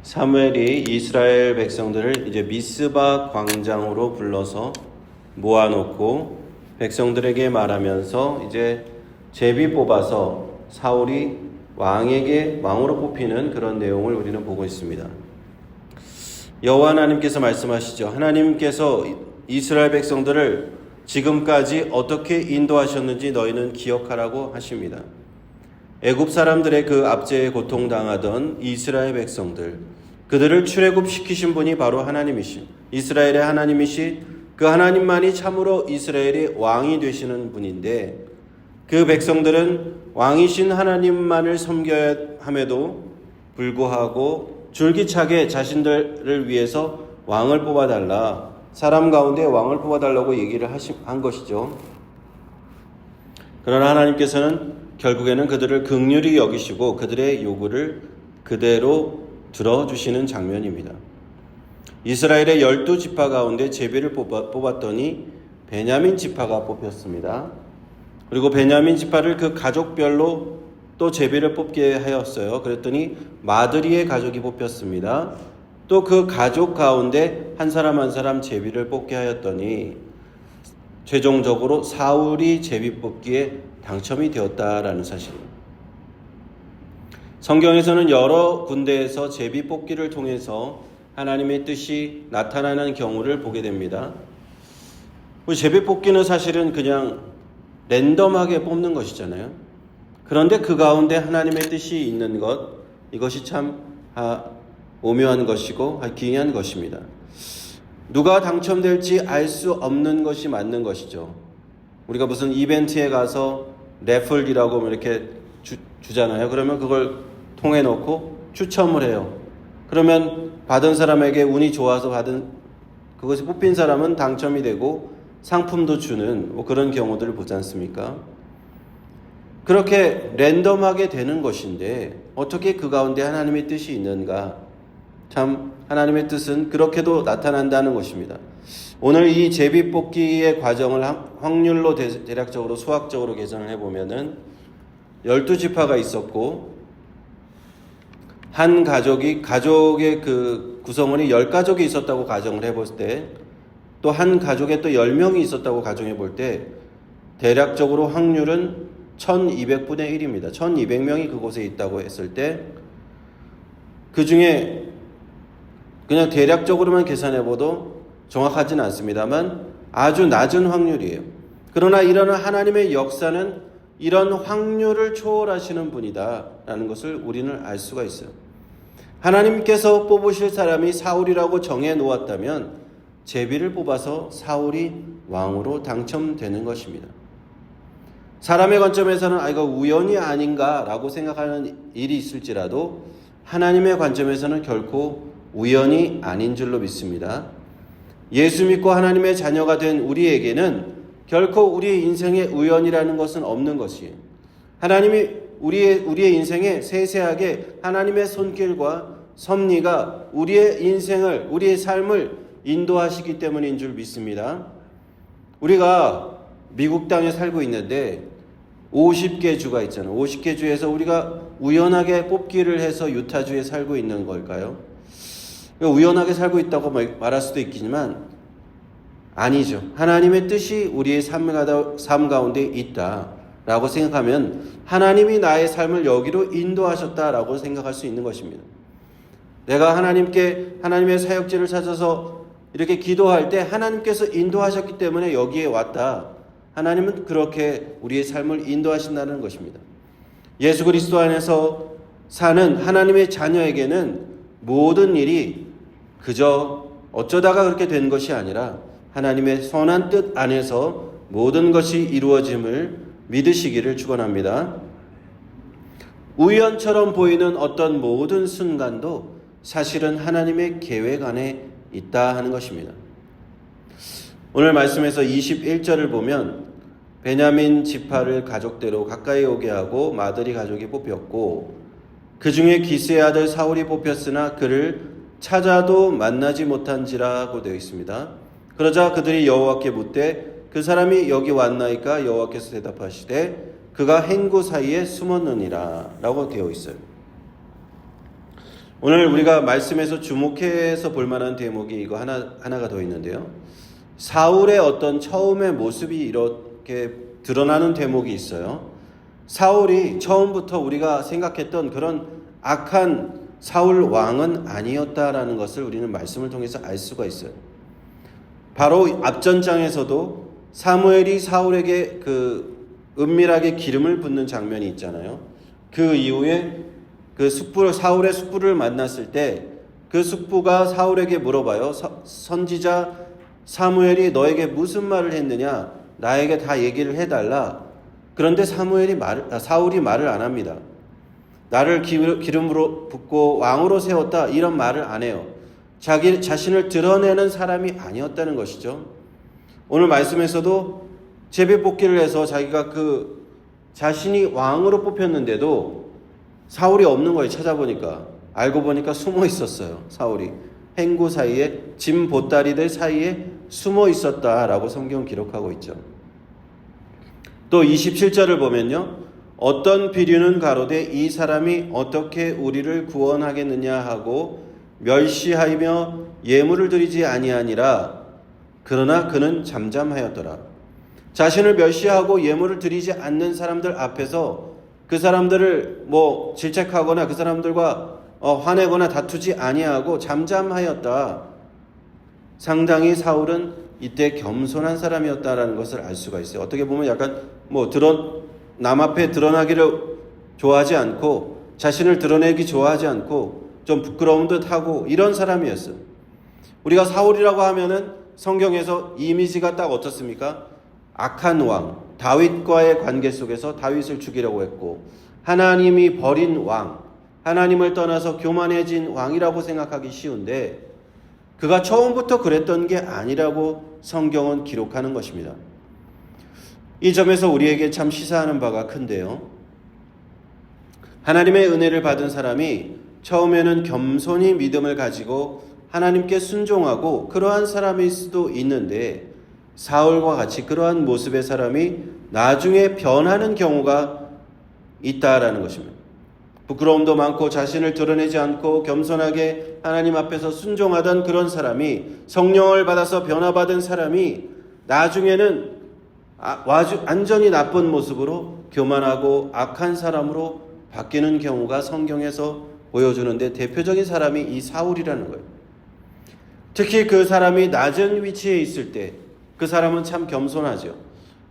사무엘이 이스라엘 백성들을 이제 미스바 광장으로 불러서 모아놓고 백성들에게 말하면서 이제 제비 뽑아서 사울이 왕으로 뽑히는 그런 내용을 우리는 보고 있습니다. 여호와 하나님께서 말씀하시죠. 하나님께서 이스라엘 백성들을 지금까지 어떻게 인도하셨는지 너희는 기억하라고 하십니다. 애굽 사람들의 그 압제에 고통당하던 이스라엘 백성들, 그들을 출애굽시키신 분이 바로 하나님이신 이스라엘의 하나님이시 그 하나님만이 참으로 이스라엘의 왕이 되시는 분인데, 그 백성들은 왕이신 하나님만을 섬겨야 함에도 불구하고 줄기차게 자신들을 위해서 왕을 뽑아달라, 사람 가운데 왕을 뽑아달라고 얘기를 한 것이죠. 그러나 하나님께서는 결국에는 그들을 긍휼히 여기시고 그들의 요구를 그대로 들어주시는 장면입니다. 이스라엘의 12지파 가운데 제비를 뽑았더니 베냐민 지파가 뽑혔습니다. 그리고 베냐민 지파를 그 가족별로 또 제비를 뽑게 하였어요. 그랬더니 마드리의 가족이 뽑혔습니다. 또 그 가족 가운데 한 사람 한 사람 제비를 뽑게 하였더니 최종적으로 사울이 제비 뽑기에 당첨이 되었다라는 사실입니다. 성경에서는 여러 군데에서 제비 뽑기를 통해서 하나님의 뜻이 나타나는 경우를 보게 됩니다. 제비 뽑기는 사실은 그냥 랜덤하게 뽑는 것이잖아요. 그런데 그 가운데 하나님의 뜻이 있는 것, 이것이 참 오묘한 것이고 기이한 것입니다. 누가 당첨될지 알 수 없는 것이 맞는 것이죠. 우리가 무슨 이벤트에 가서 래플이라고 이렇게 주잖아요. 그러면 그걸 통해 놓고 추첨을 해요. 그러면 받은 사람에게 운이 좋아서 그것이 뽑힌 사람은 당첨이 되고 상품도 주는 그런 경우들을 보지 않습니까? 그렇게 랜덤하게 되는 것인데 어떻게 그 가운데 하나님의 뜻이 있는가? 참 하나님의 뜻은 그렇게도 나타난다는 것입니다. 오늘 이 제비 뽑기의 과정을 확률로 대략적으로 수학적으로 계산을 해보면은 12지파가 있었고 한 가족의 그 구성원이 10가족이 있었다고 가정을 해볼 때, 또 한 가족에 또 10명이 있었다고 가정해 볼 때 대략적으로 확률은 1200분의 1입니다. 1200명이 그곳에 있다고 했을 때 그 중에 그냥 대략적으로만 계산해봐도 정확하지는 않습니다만 아주 낮은 확률이에요. 그러나 이런 하나님의 역사는 이런 확률을 초월하시는 분이다라는 것을 우리는 알 수가 있어요. 하나님께서 뽑으실 사람이 사울이라고 정해 놓았다면 제비를 뽑아서 사울이 왕으로 당첨되는 것입니다. 사람의 관점에서는 이거 우연이 아닌가라고 생각하는 일이 있을지라도 하나님의 관점에서는 결코 우연이 아닌 줄로 믿습니다. 예수 믿고 하나님의 자녀가 된 우리에게는 결코 우리의 인생에 우연이라는 것은 없는 것이에요. 하나님이 우리의 인생에 세세하게 하나님의 손길과 섭리가 우리의 삶을 인도하시기 때문인 줄 믿습니다. 우리가 미국 땅에 살고 있는데 50개 주가 있잖아요. 50개 주에서 우리가 우연하게 뽑기를 해서 유타주에 살고 있는 걸까요? 우연하게 살고 있다고 말할 수도 있겠지만 아니죠. 하나님의 뜻이 우리의 삶 가운데 있다라고 생각하면 하나님이 나의 삶을 여기로 인도하셨다라고 생각할 수 있는 것입니다. 내가 하나님의 사역지를 찾아서 이렇게 기도할 때 하나님께서 인도하셨기 때문에 여기에 왔다. 하나님은 그렇게 우리의 삶을 인도하신다는 것입니다. 예수 그리스도 안에서 사는 하나님의 자녀에게는 모든 일이 그저 어쩌다가 그렇게 된 것이 아니라 하나님의 선한 뜻 안에서 모든 것이 이루어짐을 믿으시기를 축원합니다. 우연처럼 보이는 어떤 모든 순간도 사실은 하나님의 계획 안에 있다 하는 것입니다. 오늘 말씀에서 21절을 보면 베냐민 지파를 가족대로 가까이 오게 하고 마드리 가족이 뽑혔고 그 중에 기스의 아들 사울이 뽑혔으나 그를 찾아도 만나지 못한지라고 되어 있습니다. 그러자 그들이 여호와께 묻되 그 사람이 여기 왔나이까? 여호와께서 대답하시되 그가 행구 사이에 숨었느니라 라고 되어 있어요. 오늘 우리가 말씀에서 주목해서 볼 만한 대목이 이거 하나가 더 있는데요. 사울의 어떤 처음의 모습이 이렇게 드러나는 대목이 있어요. 사울이 처음부터 우리가 생각했던 그런 악한 사울 왕은 아니었다라는 것을 우리는 말씀을 통해서 알 수가 있어요. 바로 앞전장에서도 사무엘이 사울에게 그 은밀하게 기름을 붓는 장면이 있잖아요. 그 이후에 그 사울의 숙부를 만났을 때 그 숙부가 사울에게 물어봐요. 선지자 사무엘이 너에게 무슨 말을 했느냐? 나에게 다 얘기를 해달라. 그런데 사울이 말을 안 합니다. 나를 기름으로 붓고 왕으로 세웠다 이런 말을 안 해요. 자기 자신을 드러내는 사람이 아니었다는 것이죠. 오늘 말씀에서도 제비뽑기를 해서 자기가 그 자신이 왕으로 뽑혔는데도 사울이 없는 거예요. 찾아보니까. 알고 보니까 숨어 있었어요. 사울이 행구 사이에 짐 보따리들 사이에 숨어 있었다라고 성경 기록하고 있죠. 또 27절을 보면요. 어떤 비류는 가로되 이 사람이 어떻게 우리를 구원하겠느냐 하고 멸시하며 예물을 드리지 아니하니라. 그러나 그는 잠잠하였더라. 자신을 멸시하고 예물을 드리지 않는 사람들 앞에서 그 사람들을 질책하거나 그 사람들과 화내거나 다투지 아니하고 잠잠하였다. 상당히 사울은 이때 겸손한 사람이었다라는 것을 알 수가 있어요. 어떻게 보면 약간 남 앞에 드러나기를 좋아하지 않고 자신을 드러내기 좋아하지 않고 좀 부끄러운 듯 하고 이런 사람이었어요. 우리가 사울이라고 하면은 성경에서 이미지가 딱 어떻습니까? 악한 왕, 다윗과의 관계 속에서 다윗을 죽이려고 했고 하나님이 버린 왕, 하나님을 떠나서 교만해진 왕이라고 생각하기 쉬운데 그가 처음부터 그랬던 게 아니라고 성경은 기록하는 것입니다. 이 점에서 우리에게 참 시사하는 바가 큰데요. 하나님의 은혜를 받은 사람이 처음에는 겸손히 믿음을 가지고 하나님께 순종하고 그러한 사람일 수도 있는데 사울과 같이 그러한 모습의 사람이 나중에 변하는 경우가 있다라는 것입니다. 부끄러움도 많고 자신을 드러내지 않고 겸손하게 하나님 앞에서 순종하던 그런 사람이 성령을 받아서 변화받은 사람이 나중에는 완전히 나쁜 모습으로 교만하고 악한 사람으로 바뀌는 경우가 성경에서 보여주는데 대표적인 사람이 이 사울이라는 거예요. 특히 그 사람이 낮은 위치에 있을 때 그 사람은 참 겸손하죠.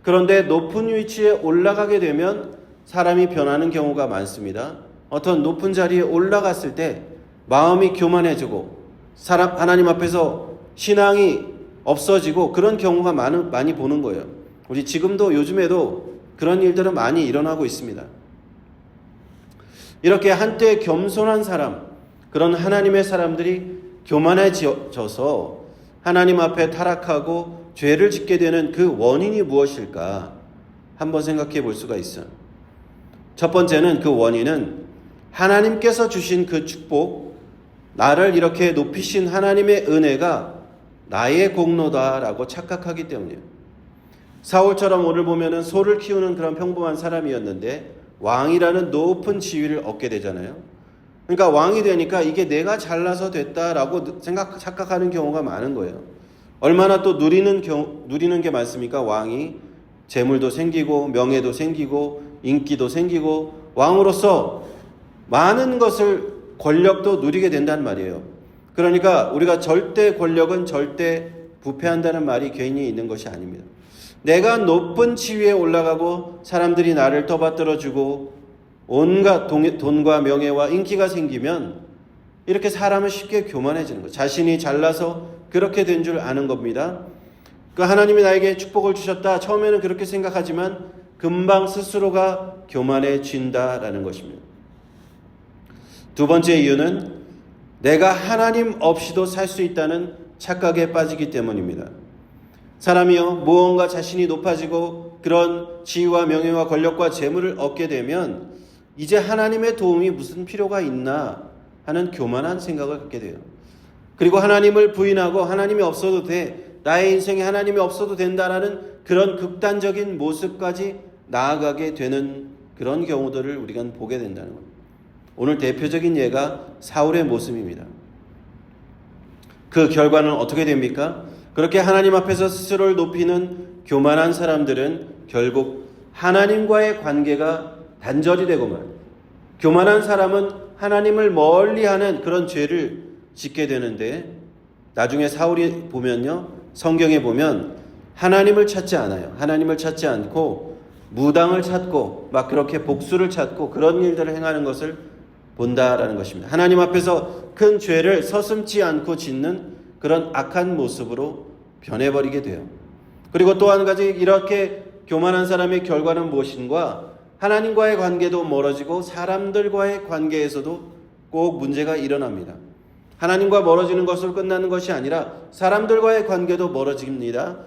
그런데 높은 위치에 올라가게 되면 사람이 변하는 경우가 많습니다. 어떤 높은 자리에 올라갔을 때 마음이 교만해지고 하나님 앞에서 신앙이 없어지고 그런 경우가 많이 보는 거예요. 우리 지금도 요즘에도 그런 일들은 많이 일어나고 있습니다. 이렇게 한때 겸손한 사람, 그런 하나님의 사람들이 교만해져서 하나님 앞에 타락하고 죄를 짓게 되는 그 원인이 무엇일까 한번 생각해 볼 수가 있어요. 첫 번째는 그 원인은 하나님께서 주신 그 축복, 나를 이렇게 높이신 하나님의 은혜가 나의 공로다라고 착각하기 때문이에요. 사울처럼 오늘 보면은 소를 키우는 그런 평범한 사람이었는데 왕이라는 높은 지위를 얻게 되잖아요. 그러니까 왕이 되니까 이게 내가 잘나서 됐다라고 착각하는 경우가 많은 거예요. 얼마나 또 누리는 게 많습니까? 왕이 재물도 생기고 명예도 생기고 인기도 생기고 왕으로서 많은 것을 권력도 누리게 된단 말이에요. 그러니까 우리가 절대 권력은 절대 부패한다는 말이 괜히 있는 것이 아닙니다. 내가 높은 지위에 올라가고 사람들이 나를 떠받들어주고 온갖 돈과 명예와 인기가 생기면 이렇게 사람은 쉽게 교만해지는 거예요. 자신이 잘나서 그렇게 된 줄 아는 겁니다. 그 하나님이 나에게 축복을 주셨다. 처음에는 그렇게 생각하지만 금방 스스로가 교만해진다라는 것입니다. 두 번째 이유는 내가 하나님 없이도 살 수 있다는 착각에 빠지기 때문입니다. 사람이요, 무언가 자신이 높아지고 그런 지위와 명예와 권력과 재물을 얻게 되면 이제 하나님의 도움이 무슨 필요가 있나 하는 교만한 생각을 갖게 돼요. 그리고 하나님을 부인하고 하나님이 없어도 돼, 나의 인생에 하나님이 없어도 된다라는 그런 극단적인 모습까지 나아가게 되는 그런 경우들을 우리가 보게 된다는 겁니다. 오늘 대표적인 예가 사울의 모습입니다. 그 결과는 어떻게 됩니까? 그렇게 하나님 앞에서 스스로를 높이는 교만한 사람들은 결국 하나님과의 관계가 단절이 되고만, 교만한 사람은 하나님을 멀리하는 그런 죄를 짓게 되는데, 나중에 사울이 보면요, 성경에 보면 하나님을 찾지 않아요. 하나님을 찾지 않고 무당을 찾고 막 그렇게 복수를 찾고 그런 일들을 행하는 것을 본다라는 것입니다. 하나님 앞에서 큰 죄를 서슴지 않고 짓는 그런 악한 모습으로 변해버리게 돼요. 그리고 또 한 가지, 이렇게 교만한 사람의 결과는 무엇인가? 하나님과의 관계도 멀어지고 사람들과의 관계에서도 꼭 문제가 일어납니다. 하나님과 멀어지는 것으로 끝나는 것이 아니라 사람들과의 관계도 멀어집니다.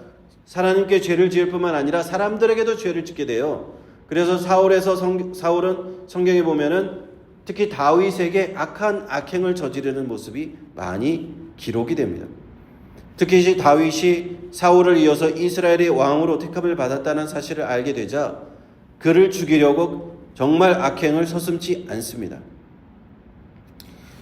하나님께 죄를 지을 뿐만 아니라 사람들에게도 죄를 짓게 돼요. 그래서 사울은 성경에 보면은 특히 다윗에게 악한 악행을 저지르는 모습이 많이 기록이 됩니다. 특히 다윗이 사울을 이어서 이스라엘의 왕으로 택함을 받았다는 사실을 알게 되자 그를 죽이려고 정말 악행을 서슴지 않습니다.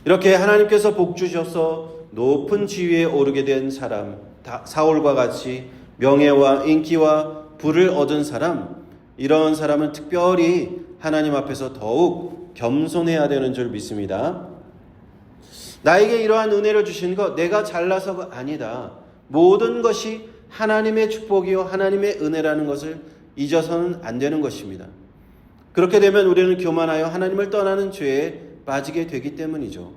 이렇게 하나님께서 복 주셔서 높은 지위에 오르게 된 사람, 사울과 같이 명예와 인기와 부를 얻은 사람, 이런 사람은 특별히 하나님 앞에서 더욱 겸손해야 되는 줄 믿습니다. 나에게 이러한 은혜를 주신 것 내가 잘나서가 아니다. 모든 것이 하나님의 축복이요 하나님의 은혜라는 것을 잊어서는 안 되는 것입니다. 그렇게 되면 우리는 교만하여 하나님을 떠나는 죄에 빠지게 되기 때문이죠.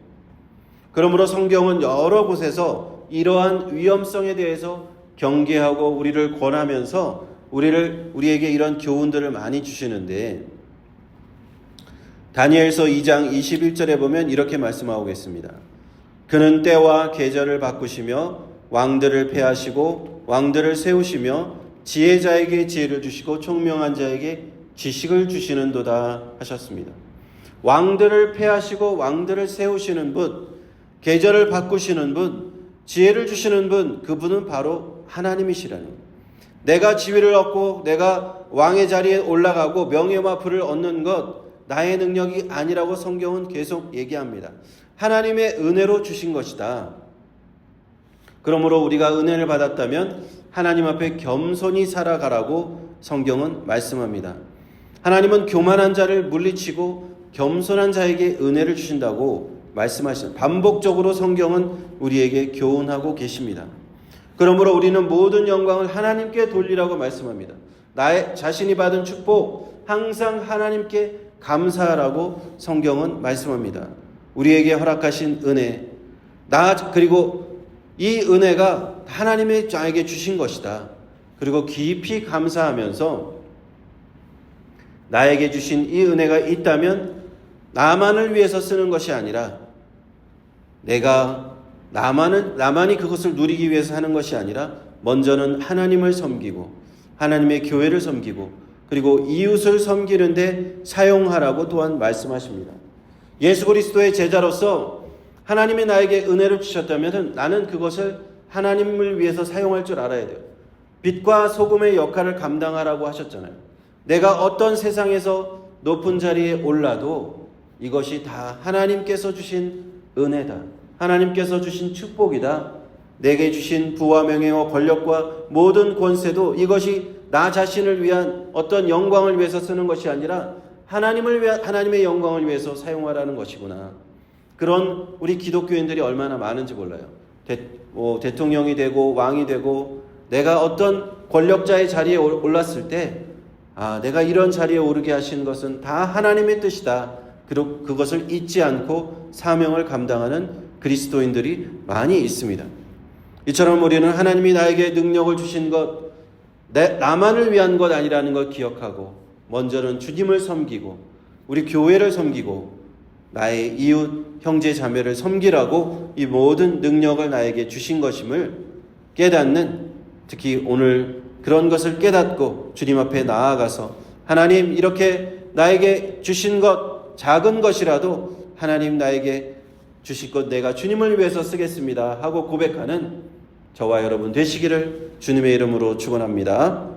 그러므로 성경은 여러 곳에서 이러한 위험성에 대해서 경계하고 우리를 권하면서 우리에게 이런 교훈들을 많이 주시는데, 다니엘서 2장 21절에 보면 이렇게 말씀하고 있습니다. 그는 때와 계절을 바꾸시며 왕들을 폐하시고 왕들을 세우시며 지혜자에게 지혜를 주시고 총명한 자에게 지식을 주시는도다 하셨습니다. 왕들을 폐하시고 왕들을 세우시는 분, 계절을 바꾸시는 분, 지혜를 주시는 분, 그분은 바로 하나님이시라는 것. 내가 지위를 얻고 내가 왕의 자리에 올라가고 명예와 부를 얻는 것 나의 능력이 아니라고 성경은 계속 얘기합니다. 하나님의 은혜로 주신 것이다. 그러므로 우리가 은혜를 받았다면 하나님 앞에 겸손히 살아가라고 성경은 말씀합니다. 하나님은 교만한 자를 물리치고 겸손한 자에게 은혜를 주신다고 말씀하십니다. 반복적으로 성경은 우리에게 교훈하고 계십니다. 그러므로 우리는 모든 영광을 하나님께 돌리라고 말씀합니다. 나의 자신이 받은 축복 항상 하나님께 감사하라고 성경은 말씀합니다. 우리에게 허락하신 은혜, 그리고 이 은혜가 하나님의 나에게 주신 것이다. 그리고 깊이 감사하면서 나에게 주신 이 은혜가 있다면 나만을 위해서 쓰는 것이 아니라 나만이 그것을 누리기 위해서 하는 것이 아니라 먼저는 하나님을 섬기고 하나님의 교회를 섬기고 그리고 이웃을 섬기는데 사용하라고 또한 말씀하십니다. 예수 그리스도의 제자로서 하나님이 나에게 은혜를 주셨다면 나는 그것을 하나님을 위해서 사용할 줄 알아야 돼요. 빛과 소금의 역할을 감당하라고 하셨잖아요. 내가 어떤 세상에서 높은 자리에 올라도 이것이 다 하나님께서 주신 은혜다. 하나님께서 주신 축복이다. 내게 주신 부와 명예와 권력과 모든 권세도 이것이 나 자신을 위한 어떤 영광을 위해서 쓰는 것이 아니라 하나님의 영광을 위해서 사용하라는 것이구나. 그런 우리 기독교인들이 얼마나 많은지 몰라요. 대통령이 되고 왕이 되고 내가 어떤 권력자의 자리에 올랐을 때 내가 이런 자리에 오르게 하신 것은 다 하나님의 뜻이다. 그리고 그것을 잊지 않고 사명을 감당하는 그리스도인들이 많이 있습니다. 이처럼 우리는 하나님이 나에게 능력을 주신 것, 나만을 위한 것 아니라는 걸 기억하고 먼저는 주님을 섬기고 우리 교회를 섬기고 나의 이웃, 형제, 자매를 섬기라고 이 모든 능력을 나에게 주신 것임을 깨닫는, 특히 오늘 그런 것을 깨닫고 주님 앞에 나아가서 하나님 이렇게 나에게 주신 것 작은 것이라도 하나님 나에게 주실 것 내가 주님을 위해서 쓰겠습니다 하고 고백하는 저와 여러분 되시기를 주님의 이름으로 축원합니다.